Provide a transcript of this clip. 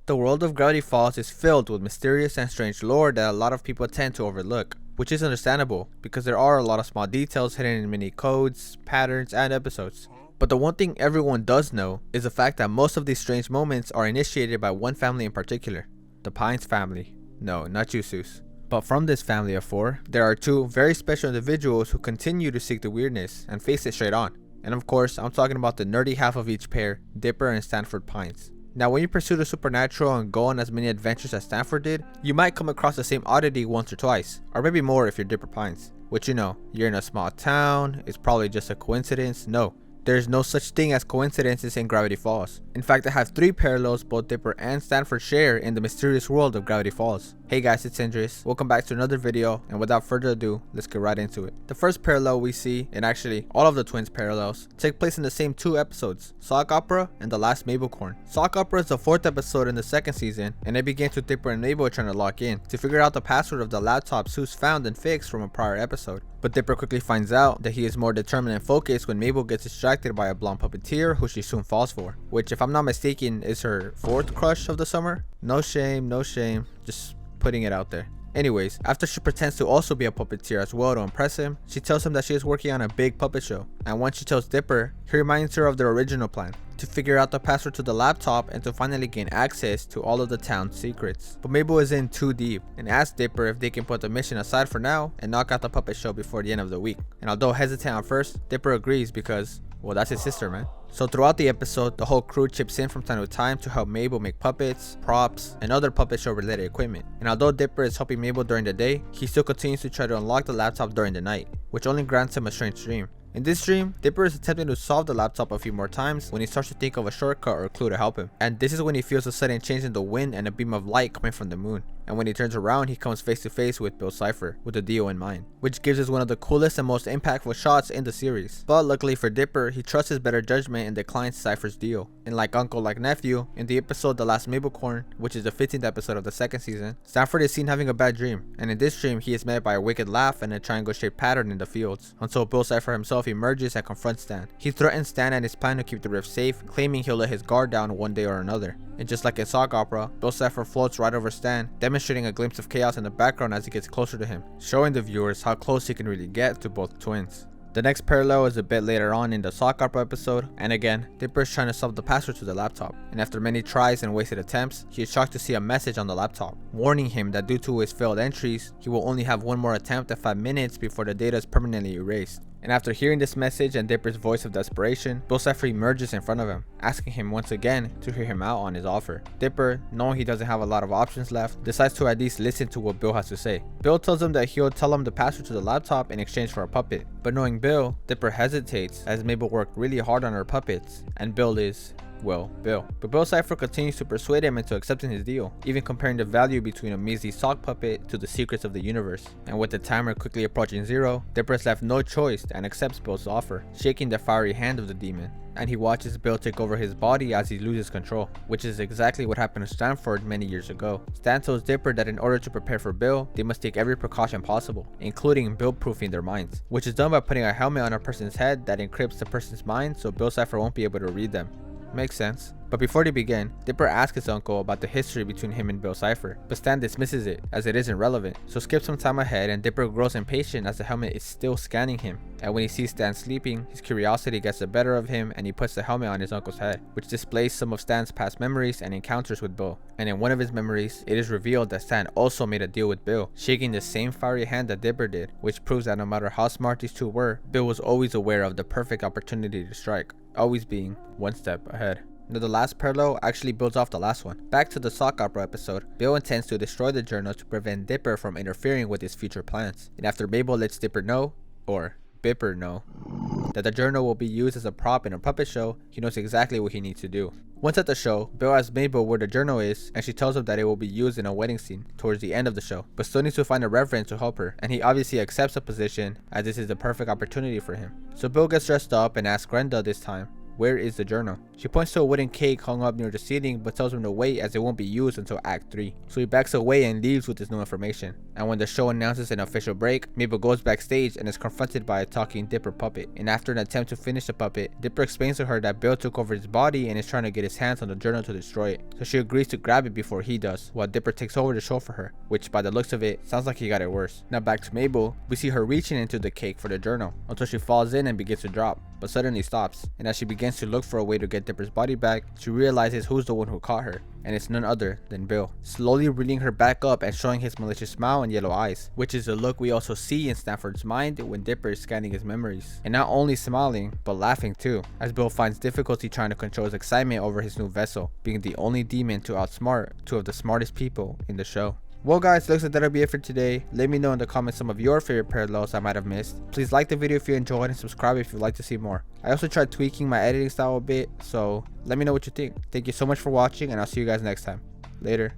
The world of Gravity Falls is filled with mysterious and strange lore that a lot of people tend to overlook, which is understandable because there are a lot of small details hidden in many codes, patterns, and episodes. But the one thing everyone does know is the fact that most of these strange moments are initiated by one family in particular, the Pines family. No, not you, Seuss. But from this family of four, there are two very special individuals who continue to seek the weirdness and face it straight on. And of course, I'm talking about the nerdy half of each pair, Dipper and Stanford Pines. Now, when you pursue the supernatural and go on as many adventures as Stanford did, you might come across the same oddity once or twice, or maybe more if you're Dipper Pines. Which, you're in a small town, it's probably just a coincidence. No, there's no such thing as coincidences in Gravity Falls. In fact, I have 3 parallels both Dipper and Stanford share in the mysterious world of Gravity Falls. Hey guys, it's Andres. Welcome back to another video, and without further ado, let's get right into it. The first parallel we see, and actually all of the twins' parallels, take place in the same 2 episodes, Sock Opera and The Last Mabelcorn. Sock Opera is the 4th episode in the 2nd season, and it begins with Dipper and Mabel trying to log in to figure out the password of the laptop Seuss found and fixed from a prior episode. But Dipper quickly finds out that he is more determined and focused when Mabel gets distracted by a blonde puppeteer who she soon falls for, which, if I'm not mistaken, is her 4th crush of the summer. No shame, just putting it out there. Anyways, after she pretends to also be a puppeteer as well to impress him, she tells him that she is working on a big puppet show, and once she tells Dipper, he reminds her of their original plan, to figure out the password to the laptop and to finally gain access to all of the town's secrets. But Mabel is in too deep and asks Dipper if they can put the mission aside for now and knock out the puppet show before the end of the week. And although hesitant at first, Dipper agrees because, well, that's his sister, man. So throughout the episode, the whole crew chips in from time to time to help Mabel make puppets, props, and other puppet show related equipment. And although Dipper is helping Mabel during the day, he still continues to try to unlock the laptop during the night, which only grants him a strange dream. In this dream, Dipper is attempting to solve the laptop a few more times when he starts to think of a shortcut or a clue to help him. And this is when he feels a sudden change in the wind and a beam of light coming from the moon. And when he turns around, he comes face to face with Bill Cipher with the deal in mind, which gives us one of the coolest and most impactful shots in the series. But luckily for Dipper, he trusts his better judgment and declines Cipher's deal. And like uncle like nephew, in the episode The Last Mabelcorn, which is the 15th episode of the 2nd season, Stanford is seen having a bad dream, and in this dream he is met by a wicked laugh and a triangle shaped pattern in the fields, until Bill Cipher himself emerges and confronts Stan. He threatens Stan and his plan to keep the rift safe, claiming he'll let his guard down one day or another. And just like in Sock Opera, Bill Cipher floats right over Stan, demonstrating a glimpse of chaos in the background as he gets closer to him, showing the viewers how close he can really get to both twins. The next parallel is a bit later on in the Sock Opera episode, and again, Dipper is trying to solve the password to the laptop, and after many tries and wasted attempts, he is shocked to see a message on the laptop, warning him that due to his failed entries, he will only have one more attempt at 5 minutes before the data is permanently erased. And after hearing this message and Dipper's voice of desperation, Bill Cipher emerges in front of him, asking him once again to hear him out on his offer. Dipper, knowing he doesn't have a lot of options left, decides to at least listen to what Bill has to say. Bill tells him that he'll tell him the password to the laptop in exchange for a puppet. But knowing Bill, Dipper hesitates as Mabel worked really hard on her puppets, and Bill is, well, Bill. But Bill Cipher continues to persuade him into accepting his deal, even comparing the value between a measly sock puppet to the secrets of the universe. And with the timer quickly approaching 0, Dipper is left no choice and accepts Bill's offer, shaking the fiery hand of the demon. And he watches Bill take over his body as he loses control, which is exactly what happened to Stanford many years ago. Stan tells Dipper that in order to prepare for Bill, they must take every precaution possible, including Bill-proofing their minds, which is done by putting a helmet on a person's head that encrypts the person's mind so Bill Cipher won't be able to read them. Makes sense. But before they begin, Dipper asks his uncle about the history between him and Bill Cipher, but Stan dismisses it as it isn't relevant, so skip some time ahead and Dipper grows impatient as the helmet is still scanning him. And when he sees Stan sleeping, his curiosity gets the better of him and he puts the helmet on his uncle's head, which displays some of Stan's past memories and encounters with Bill. And in one of his memories, it is revealed that Stan also made a deal with Bill, shaking the same fiery hand that Dipper did, which proves that no matter how smart these two were, Bill was always aware of the perfect opportunity to strike, always being one step ahead. Now the last parallel actually builds off the last one. Back to the Sock Opera episode, Bill intends to destroy the journal to prevent Dipper from interfering with his future plans. And after Mabel lets Dipper know, or Bipper know, that the journal will be used as a prop in a puppet show, he knows exactly what he needs to do. Once at the show, Bill asks Mabel where the journal is, and she tells him that it will be used in a wedding scene towards the end of the show, but still needs to find a reverend to help her, and he obviously accepts the position as this is the perfect opportunity for him. So Bill gets dressed up and asks Grenda this time where is the journal? She points to a wooden cake hung up near the ceiling but tells him to wait as it won't be used until Act 3. So he backs away and leaves with this new information. And when the show announces an official break, Mabel goes backstage and is confronted by a talking Dipper puppet. And after an attempt to finish the puppet, Dipper explains to her that Bill took over his body and is trying to get his hands on the journal to destroy it. So she agrees to grab it before he does, while Dipper takes over the show for her, which by the looks of it, sounds like he got it worse. Now back to Mabel, we see her reaching into the cake for the journal, until she falls in and begins to drop, but suddenly stops. And as she begins to look for a way to get Dipper's body back, she realizes who's the one who caught her, and it's none other than Bill, slowly reeling her back up and showing his malicious smile and yellow eyes, which is the look we also see in Stanford's mind when Dipper is scanning his memories. And not only smiling, but laughing too, as Bill finds difficulty trying to control his excitement over his new vessel, being the only demon to outsmart two of the smartest people in the show. Well guys, looks like that'll be it for today. Let me know in the comments some of your favorite parallels I might have missed. Please like the video if you enjoyed and subscribe if you'd like to see more. I also tried tweaking my editing style a bit, so let me know what you think. Thank you so much for watching and I'll see you guys next time. Later.